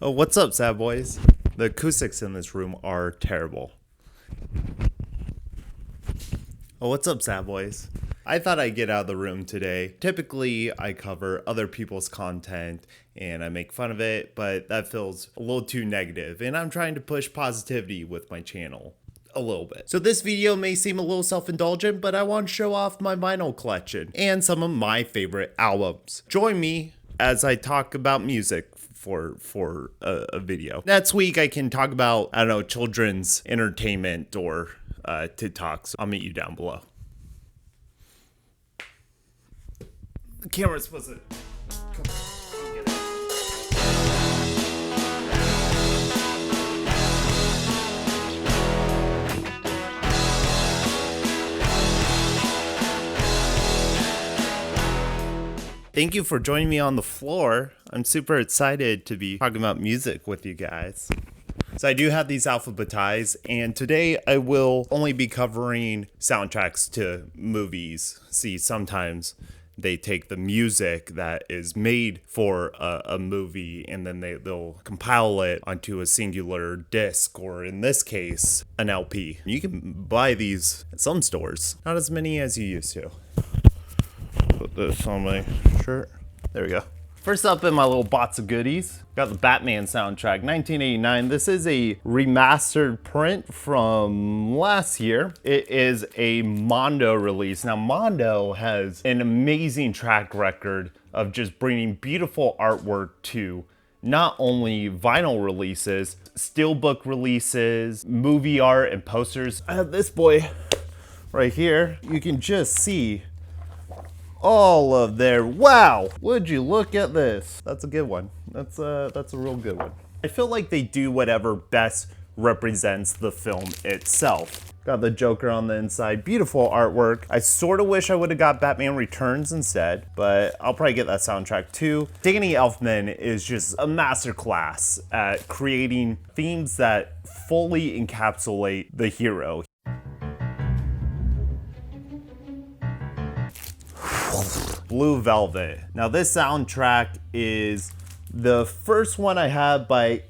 Oh, what's up, sad boys? The acoustics in this room are terrible. Oh, what's up, sad boys? I thought I'd get out of the room today. Typically, I cover other people's content and I make fun of it, but that feels a little too negative, and I'm trying to push positivity with my channel a little bit. So this video may seem a little self-indulgent, but I want to show off my vinyl collection and some of my favorite albums. Join me as I talk about music for a video. Next week I can talk about, I don't know, children's entertainment or TikToks. I'll meet you down below. The camera's supposed to come get it. Thank you for joining me on the floor. I'm super excited to be talking about music with you guys. So I do have these alphabetized, and today I will only be covering soundtracks to movies. See, sometimes they take the music that is made for a movie and then they'll compile it onto a singular disc, or in this case, an LP. You can buy these at some stores, not as many as you used to. Put this on my shirt. There we go. First up in my little box of goodies, got the Batman soundtrack, 1989. This is a remastered print from last year. It is a Mondo release. Now, Mondo has an amazing track record of just bringing beautiful artwork to not only vinyl releases, steelbook releases, movie art, and posters. I have this boy right here. You can just see all of their, wow, would you look at this? That's a good one. That's a real good one. I feel like they do whatever best represents the film itself. Got the Joker on the inside, beautiful artwork. I sort of wish I would have got Batman Returns instead, but I'll probably get that soundtrack too. Danny Elfman is just a masterclass at creating themes that fully encapsulate the hero. Blue Velvet. Now this soundtrack is the first one I have by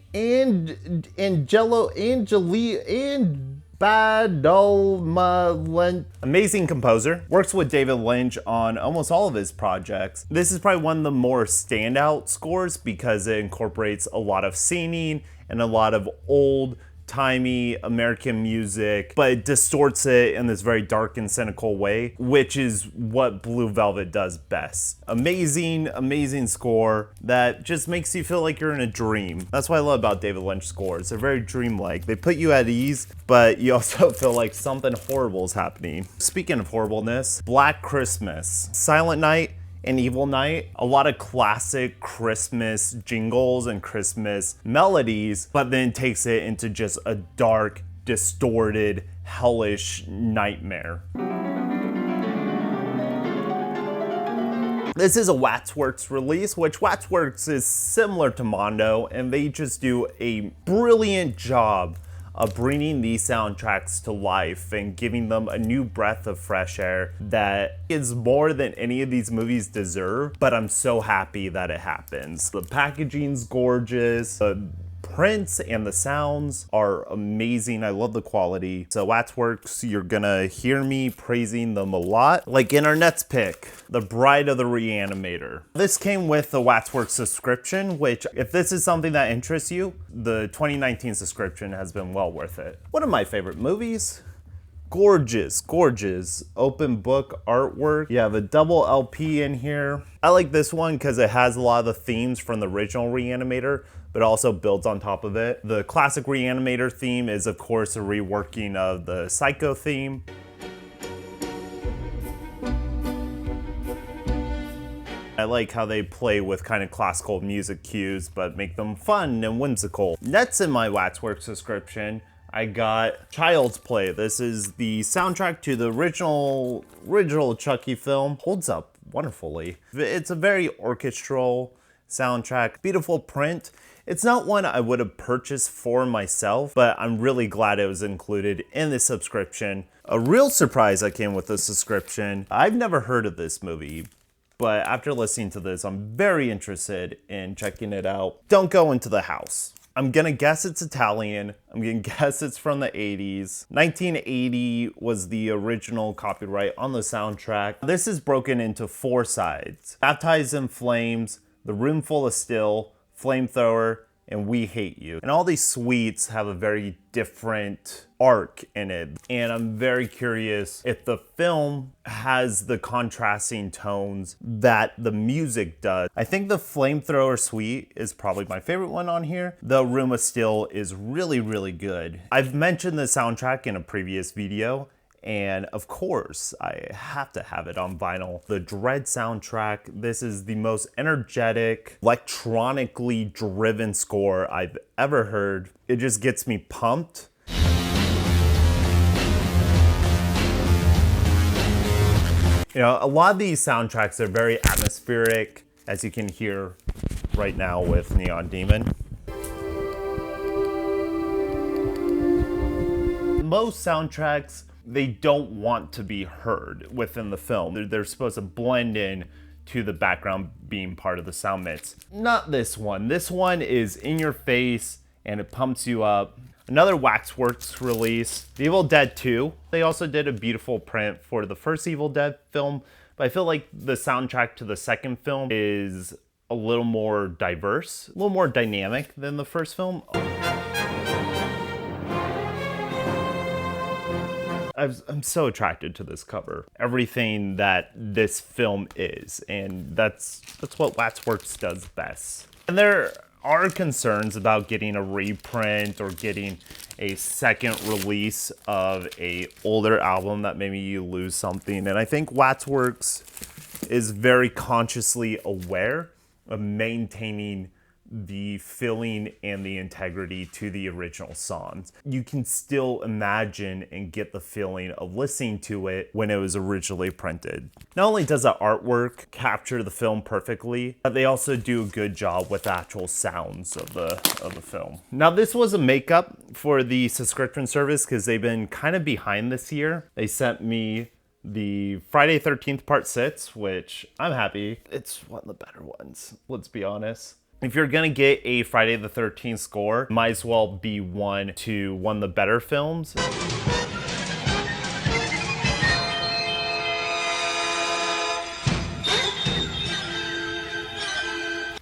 Badolma. Amazing composer. Works with David Lynch on almost all of his projects. This is probably one of the more standout scores because it incorporates a lot of singing and a lot of old-timey American music, but it distorts it in this very dark and cynical way, which is what Blue Velvet does best. Amazing score that just makes you feel like you're in a dream. That's what I love about David Lynch scores. They're very dreamlike. They put you at ease, but you also feel like something horrible is happening. Speaking of horribleness, Black Christmas, Silent Night, and Evil Night, a lot of classic Christmas jingles and Christmas melodies, but then takes it into just a dark, distorted, hellish nightmare. This is a Waxworks release, which Waxworks is similar to Mondo, and they just do a brilliant job of bringing these soundtracks to life and giving them a new breath of fresh air that is more than any of these movies deserve, but I'm so happy that it happens. The packaging's gorgeous, the prints and the sounds are amazing. I love the quality. So Waxworks, you're gonna hear me praising them a lot. Like in our next pick, The Bride of the Reanimator. This came with the Waxworks subscription, which if this is something that interests you, the 2019 subscription has been well worth it. One of my favorite movies. Gorgeous open book artwork. You have a double LP in here. I like this one because it has a lot of the themes from the original Reanimator, but also builds on top of it. The classic Reanimator theme is, of course, a reworking of the Psycho theme. I like how they play with kind of classical music cues, but make them fun and whimsical. Next in my Waxworks subscription, I got Child's Play. This is the soundtrack to the original Chucky film. Holds up wonderfully. It's a very orchestral soundtrack, beautiful print. It's not one I would have purchased for myself, but I'm really glad it was included in the subscription. A real surprise that came with the subscription. I've never heard of this movie. but after listening to this, I'm very interested in checking it out. Don't go into the house. I'm gonna guess it's Italian. I'm gonna guess it's from the 80s. 1980 was the original copyright on the soundtrack. This is broken into 4 sides: Baptized in Flames, The Room Full of Steel, Flamethrower, and We Hate You. And all these suites have a very different arc in it. And I'm very curious if the film has the contrasting tones that the music does. I think the Flamethrower suite is probably my favorite one on here. The Room of Steel is really, really good. I've mentioned the soundtrack in a previous video, and of course, I have to have it on vinyl. The Dread soundtrack, this is the most energetic, electronically driven score I've ever heard. It just gets me pumped. You know, a lot of these soundtracks are very atmospheric, as you can hear right now with Neon Demon. Most soundtracks, they don't want to be heard within the film. They're supposed to blend in to the background being part of the sound mix. Not this one. This one is in your face and it pumps you up. Another Waxworks release, The Evil Dead 2. They also did a beautiful print for the first Evil Dead film, but I feel like the soundtrack to the second film is a little more diverse, a little more dynamic than the first film. I'm so attracted to this cover. Everything that this film is, and that's what Waxworks does best. And there are concerns about getting a reprint or getting a second release of a older album that maybe you lose something. And I think Waxworks is very consciously aware of maintaining the feeling and the integrity to the original songs. You can still imagine and get the feeling of listening to it when it was originally printed. Not only does the artwork capture the film perfectly, but they also do a good job with the actual sounds of the film. Now, this was a makeup for the subscription service because they've been kind of behind this year. They sent me the Friday 13th Part 6, which I'm happy. It's one of the better ones, let's be honest. If you're gonna get a Friday the 13th score, might as well be one of the better films.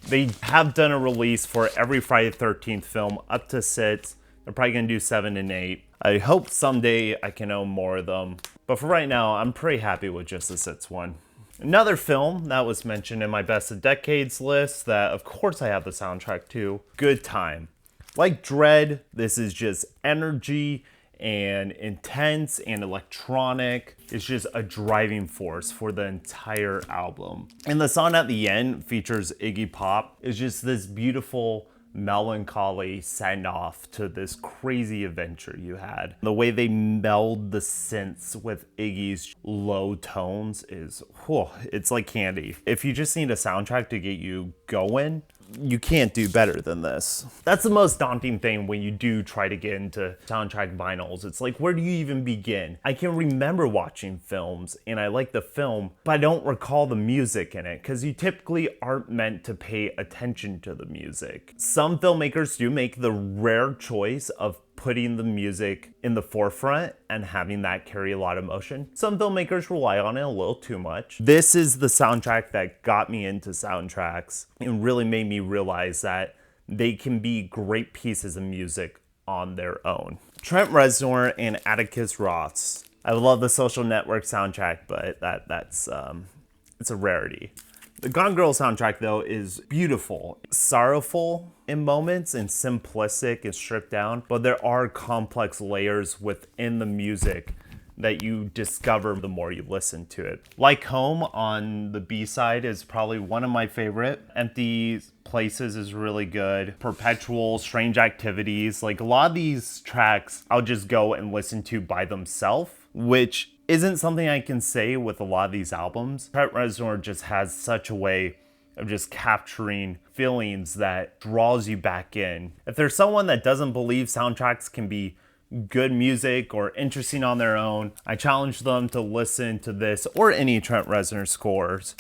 They have done a release for every Friday the 13th film up to 6. They're probably gonna do 7 and 8. I hope someday I can own more of them. But for right now, I'm pretty happy with just the 6th one. Another film that was mentioned in my best of decades list that of course I have the soundtrack to, Good Time. Like Dread, this is just energy and intense and electronic. It's just a driving force for the entire album. And the song at the end features Iggy Pop. It's just this beautiful melancholy send off to this crazy adventure you had. The way they meld the synths with Iggy's low tones is, whew, it's like candy. If you just need a soundtrack to get you going, you can't do better than this. That's the most daunting thing when you do try to get into soundtrack vinyls. It's like, where do you even begin? I can remember watching films and I like the film, but I don't recall the music in it because you typically aren't meant to pay attention to the music. Some filmmakers do make the rare choice of putting the music in the forefront and having that carry a lot of emotion. Some filmmakers rely on it a little too much. This is the soundtrack that got me into soundtracks and really made me realize that they can be great pieces of music on their own. Trent Reznor and Atticus Ross. I love the Social Network soundtrack, but it's a rarity. The Gone Girl soundtrack, though, is beautiful, sorrowful in moments and simplistic and stripped down, but there are complex layers within the music that you discover the more you listen to it. Like Home on the B-side is probably one of my favorite. Empty Places is really good. Perpetual, Strange Activities, like a lot of these tracks I'll just go and listen to by themselves, which isn't something I can say with a lot of these albums. Trent Reznor just has such a way of just capturing feelings that draws you back in. If there's someone that doesn't believe soundtracks can be good music or interesting on their own, I challenge them to listen to this or any Trent Reznor scores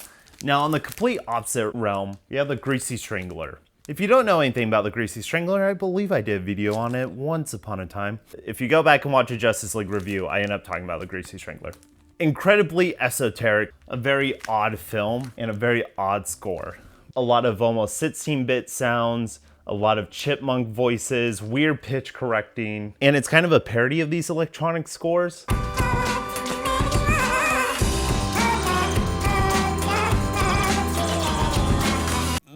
Now, on the complete opposite realm, you have the Greasy Strangler. If you don't know anything about the Greasy Strangler, I believe I did a video on it once upon a time. If you go back and watch a Justice League review, I end up talking about the Greasy Strangler. Incredibly esoteric, a very odd film, and a very odd score. A lot of almost 16-bit sounds, a lot of chipmunk voices, weird pitch correcting, and it's kind of a parody of these electronic scores.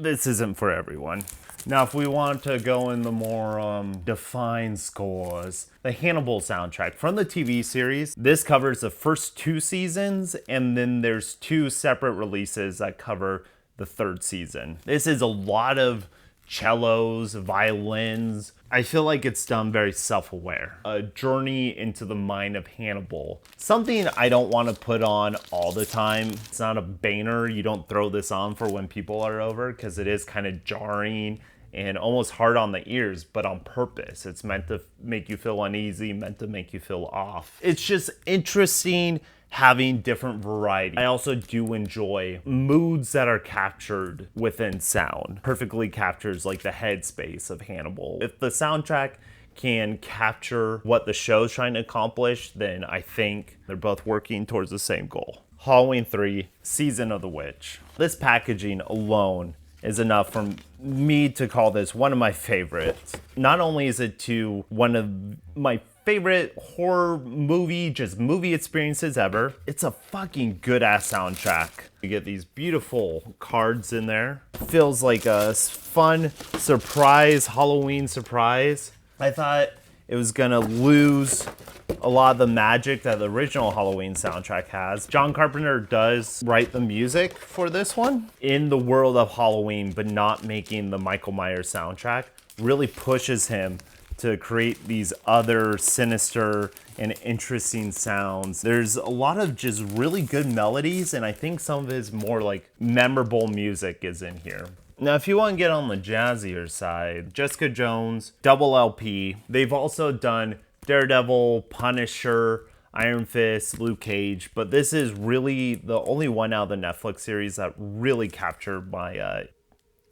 This isn't for everyone. Now, if we want to go in the more defined scores, the Hannibal soundtrack from the TV series, this covers the first 2 seasons, and then there's 2 separate releases that cover the 3rd season. This is a lot of cellos, violins. I feel like it's done very self-aware. A journey into the mind of Hannibal. Something I don't want to put on all the time. It's not a banner. You don't throw this on for when people are over, because it is kind of jarring and almost hard on the ears, but on purpose. It's meant to make you feel uneasy, meant to make you feel off. It's just interesting having different variety. I also do enjoy moods that are captured within sound. Perfectly captures like the headspace of Hannibal. If the soundtrack can capture what the show's trying to accomplish, then I think they're both working towards the same goal. Halloween 3, Season of the Witch. This packaging alone is enough for me to call this one of my favorites. Not only is it to one of my favorite horror movie experiences ever, it's a fucking good ass soundtrack. You get these beautiful cards in there. Feels like a fun surprise, Halloween surprise. I thought it was gonna lose a lot of the magic that the original Halloween soundtrack has. John Carpenter does write the music for this one. In the world of Halloween, but not making the Michael Myers soundtrack, really pushes him to create these other sinister and interesting sounds. There's a lot of just really good melodies, and I think some of his more like memorable music is in here. Now, if you want to get on the jazzier side, Jessica Jones, double LP. They've also done Daredevil, Punisher, Iron Fist, Luke Cage, but this is really the only one out of the Netflix series that really captured my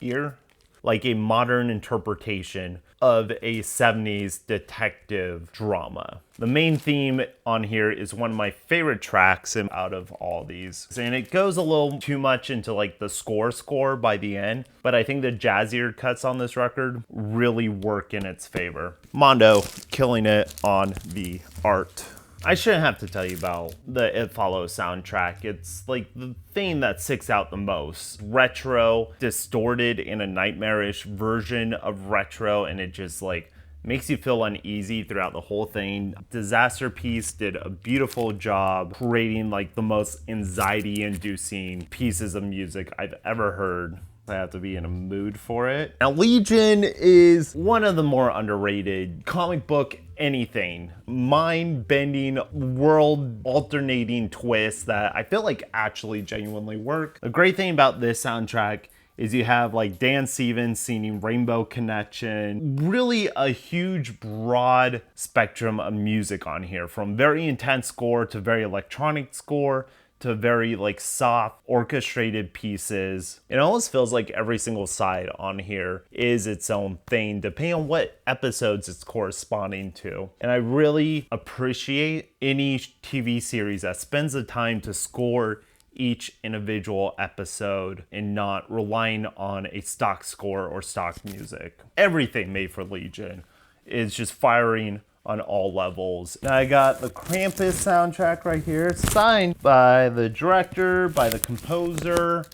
ear. Like a modern interpretation of a 70s detective drama. The main theme on here is one of my favorite tracks out of all these. And it goes a little too much into like the score by the end, but I think the jazzier cuts on this record really work in its favor. Mondo killing it on the art. I shouldn't have to tell you about the It Follows soundtrack. It's like the thing that sticks out the most. Retro, distorted in a nightmarish version of retro, and it just like makes you feel uneasy throughout the whole thing. Disaster Piece did a beautiful job creating like the most anxiety-inducing pieces of music I've ever heard. I have to be in a mood for it. Now, Legion is one of the more underrated comic book anything. Mind-bending, world-alternating twists that I feel like actually genuinely work. The great thing about this soundtrack is you have like Dan Stevens singing Rainbow Connection. Really a huge, broad spectrum of music on here, from very intense score to very electronic score to very like soft orchestrated pieces. It almost feels like every single side on here is its own thing, depending on what episodes it's corresponding to. And I really appreciate any TV series that spends the time to score each individual episode and not relying on a stock score or stock music. Everything made for Legion is just firing on all levels. Now I got the Krampus soundtrack right here. It's signed by the director, by the composer.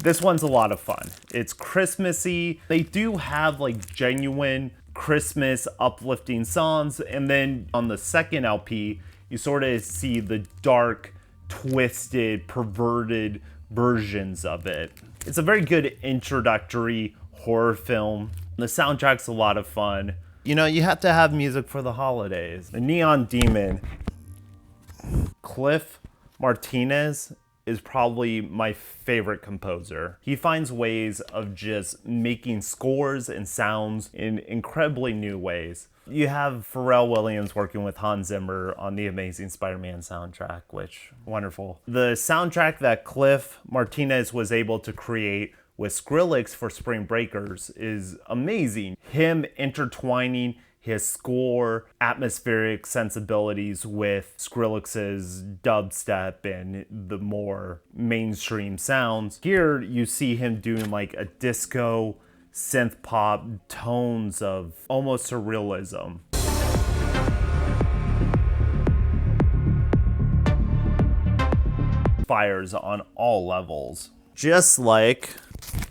This one's a lot of fun. It's Christmassy. They do have like genuine Christmas uplifting songs, and then on the second LP, you sort of see the dark, twisted, perverted versions of it. It's a very good introductory horror film. The soundtrack's a lot of fun. You know, you have to have music for the holidays. The Neon Demon, Cliff Martinez, is probably my favorite composer. He finds ways of just making scores and sounds in incredibly new ways. You have Pharrell Williams working with Hans Zimmer on the Amazing Spider-Man soundtrack, which, wonderful. The soundtrack that Cliff Martinez was able to create with Skrillex for Spring Breakers is amazing. Him intertwining his score atmospheric sensibilities with Skrillex's dubstep and the more mainstream sounds. Here you see him doing like a disco synth pop tones of almost surrealism. Fires on all levels. Just like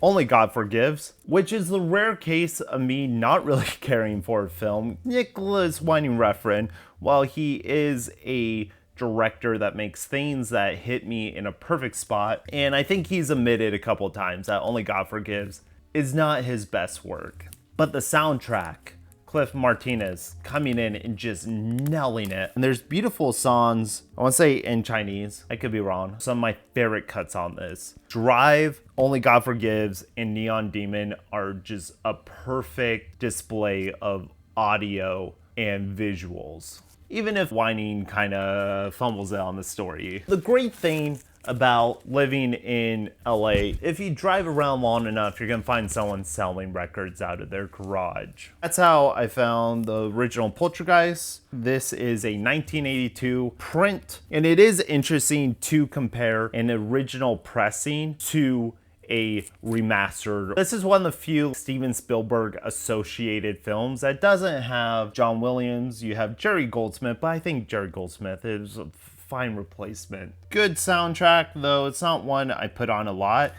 Only God Forgives, which is the rare case of me not really caring for a film. Nicholas Winding Refn, while he is a director that makes things that hit me in a perfect spot, and I think he's admitted a couple times that Only God Forgives is not his best work. But the soundtrack, Cliff Martinez coming in and just nailing it. And there's beautiful songs, I want to say in Chinese, I could be wrong. Some of my favorite cuts on this. Drive, Only God Forgives, and Neon Demon are just a perfect display of audio and visuals. Even if Whining kind of fumbles it on the story. The great thing about living in LA, if you drive around long enough, you're gonna find someone selling records out of their garage. That's how I found the original Poltergeist. This is a 1982 print, and it is interesting to compare an original pressing to a remastered. This is one of the few Steven Spielberg associated films that doesn't have John Williams. You have Jerry Goldsmith, but I think Jerry Goldsmith is a fine replacement. Good soundtrack, though it's not one I put on a lot.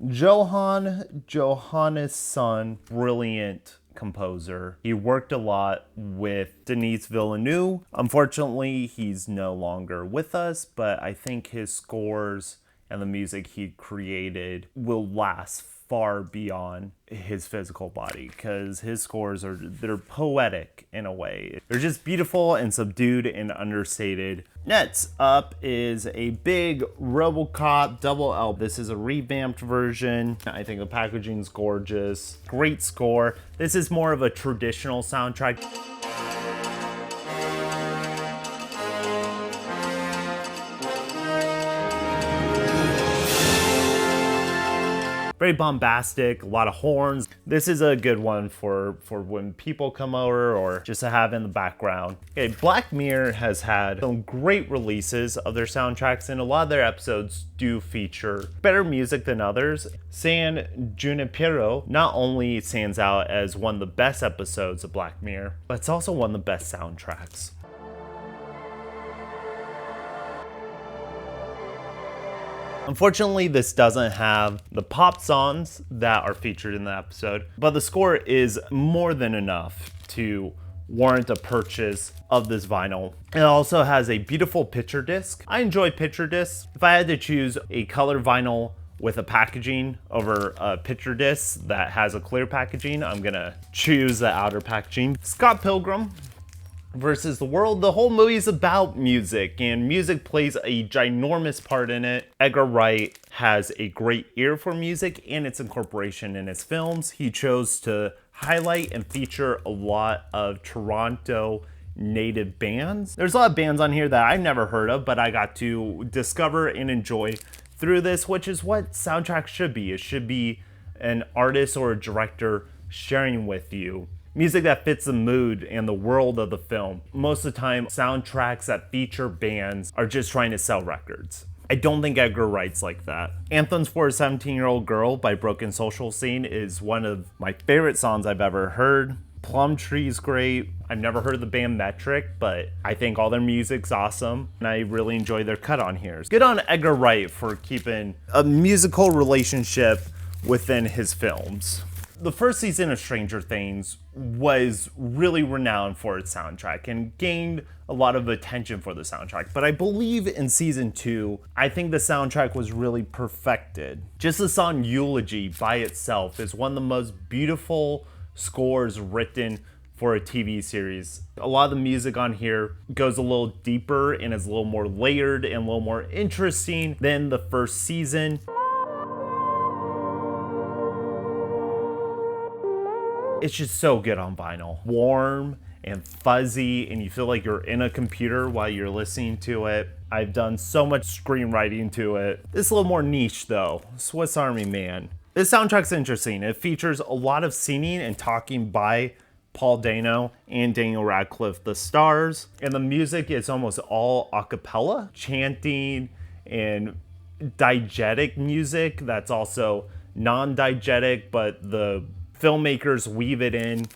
Johan Johannesson, brilliant composer. He worked a lot with Denis Villeneuve. Unfortunately, he's no longer with us, but I think his scores and the music he created will last far beyond his physical body, because his scores they're poetic in a way. They're just beautiful and subdued and understated. Next up is a big RoboCop double L. This is a revamped version. I think the packaging's gorgeous. Great score. This is more of a traditional soundtrack. Very bombastic, a lot of horns. This is a good one for when people come over or just to have in the background. Okay, Black Mirror has had some great releases of their soundtracks, and a lot of their episodes do feature better music than others. San Junipero not only stands out as one of the best episodes of Black Mirror, but it's also one of the best soundtracks. Unfortunately, this doesn't have the pop songs that are featured in the episode, but the score is more than enough to warrant a purchase of this vinyl. It also has a beautiful picture disc. I enjoy picture discs. If I had to choose a color vinyl with a packaging over a picture disc that has a clear packaging, I'm gonna choose the outer packaging. Scott Pilgrim versus the World. The whole movie is about music, and music plays a ginormous part in it. Edgar Wright has a great ear for music and its incorporation in his films. He chose to highlight and feature a lot of Toronto native bands. There's a lot of bands on here that I've never heard of, but I got to discover and enjoy through this, which is what soundtracks should be. It should be an artist or a director sharing with you music that fits the mood and the world of the film. Most of the time, soundtracks that feature bands are just trying to sell records. I don't think Edgar Wright's like that. Anthems for a 17-Year-Old Girl by Broken Social Scene is one of my favorite songs I've ever heard. Plum Tree's great. I've never heard of the band Metric, but I think all their music's awesome, and I really enjoy their cut on here. Good on Edgar Wright for keeping a musical relationship within his films. The first season of Stranger Things was really renowned for its soundtrack and gained a lot of attention for the soundtrack. But I believe in season 2, I think the soundtrack was really perfected. Just the song Eulogy by itself is one of the most beautiful scores written for a TV series. A lot of the music on here goes a little deeper and is a little more layered and a little more interesting than the first season. It's just so good on vinyl. Warm and fuzzy, and you feel like you're in a computer while you're listening to it. I've done so much screenwriting to it. It's a little more niche though. Swiss Army Man. This soundtrack's interesting. It features a lot of singing and talking by Paul Dano and Daniel Radcliffe, the stars. And the music is almost all a cappella, chanting and diegetic music that's also non-diegetic, but the filmmakers weave it in.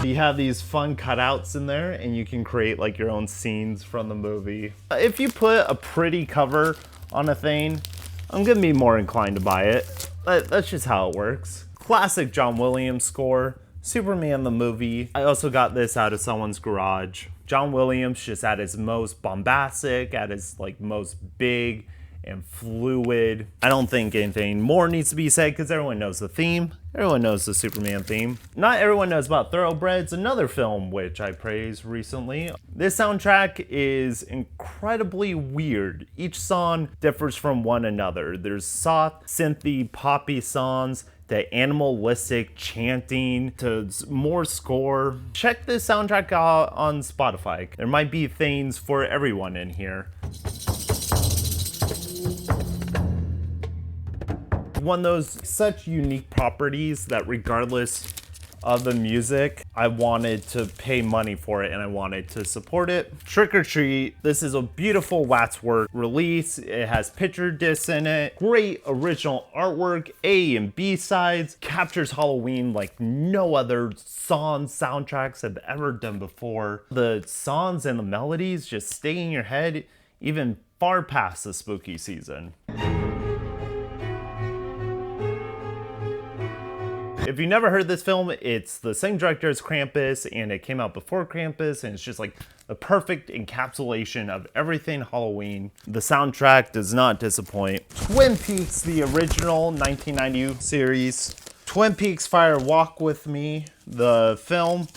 You have these fun cutouts in there and you can create like your own scenes from the movie. If you put a pretty cover on a thing, I'm gonna be more inclined to buy it. That's just how it works. Classic John Williams score, Superman the movie. I also got this out of someone's garage. John Williams just at his most bombastic, at his like most big and fluid. I don't think anything more needs to be said because everyone knows the theme. Everyone knows the Superman theme. Not everyone knows about Thoroughbreds, another film which I praised recently. This soundtrack is incredibly weird. Each song differs from one another. There's soft, synthy, poppy songs, to animalistic chanting, to more score. Check this soundtrack out on Spotify. There might be things for everyone in here. One of those such unique properties that regardless of the music, I wanted to pay money for it and I wanted to support it. Trick or Treat, this is a beautiful Waxwork release. It has picture discs in it, great original artwork, A and B sides, captures Halloween like no other soundtracks have ever done before. The songs and the melodies just stay in your head even far past the spooky season. If you've never heard this film, it's the same director as Krampus, and it came out before Krampus, and it's just like the perfect encapsulation of everything Halloween. The soundtrack does not disappoint. Twin Peaks, the original 1990 series. Twin Peaks Fire Walk With Me, the film.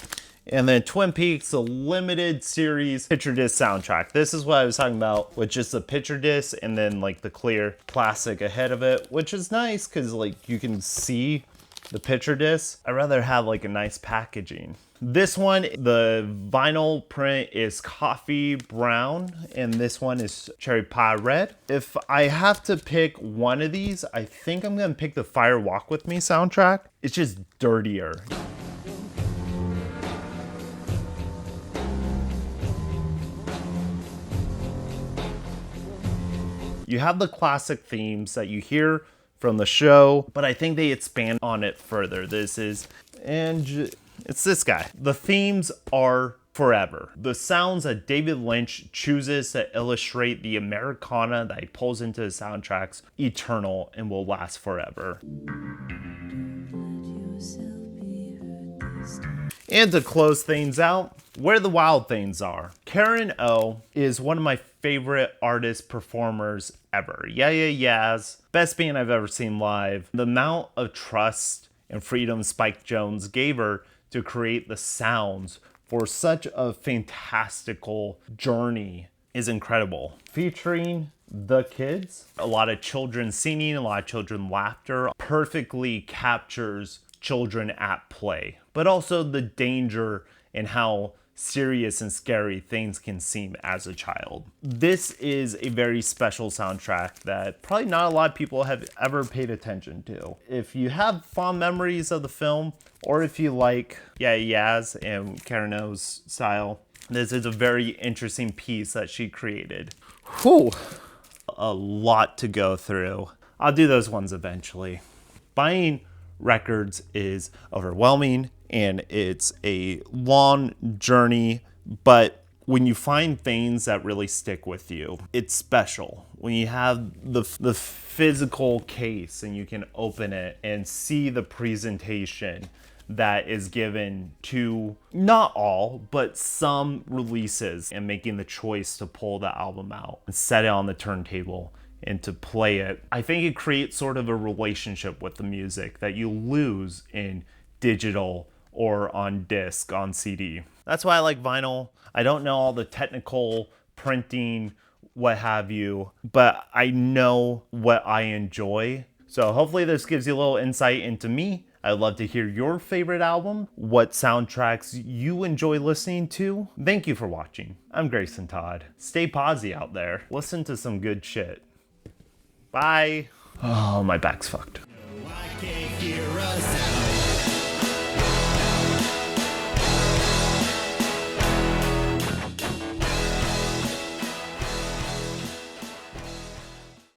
And then Twin Peaks, the limited series picture disc soundtrack. This is what I was talking about with just the picture disc and then like the clear plastic ahead of it, which is nice because like you can see the picture disc. I'd rather have like a nice packaging. This one, the vinyl print is coffee brown, and this one is cherry pie red. If I have to pick one of these, I think I'm gonna pick the Fire Walk With Me soundtrack. It's just dirtier. You have the classic themes that you hear from the show, but I think they expand on it further. It's this guy. The themes are forever. The sounds that David Lynch chooses to illustrate the Americana that he pulls into his soundtracks, eternal and will last forever. And to close things out, Where the Wild Things Are. Karen O is one of my favorite artist performers ever. Yeah Yeahs, best band I've ever seen live. The amount of trust and freedom Spike Jonze gave her to create the sounds for such a fantastical journey is incredible. Featuring the kids, a lot of children singing, a lot of children laughter, perfectly captures children at play, but also the danger and how serious and scary things can seem as a child. This is a very special soundtrack that probably not a lot of people have ever paid attention to. If you have fond memories of the film, or if you like Yeah Yeahs and Karen O's style, this is a very interesting piece that she created. Whew, a lot to go through. I'll do those ones eventually. Buying records is overwhelming and it's a long journey, but when you find things that really stick with you, it's special. When you have the physical case and you can open it and see the presentation that is given to not all, but some releases, and making the choice to pull the album out and set it on the turntable and to play it, I think it creates sort of a relationship with the music that you lose in digital or on disc, on CD. That's why I like vinyl. I don't know all the technical printing, what have you, but I know what I enjoy. So hopefully this gives you a little insight into me. I'd love to hear your favorite album, what soundtracks you enjoy listening to. Thank you for watching. I'm Grayson Todd. Stay posy out there. Listen to some good shit. Bye. Oh, my back's fucked. I can't hear a sound.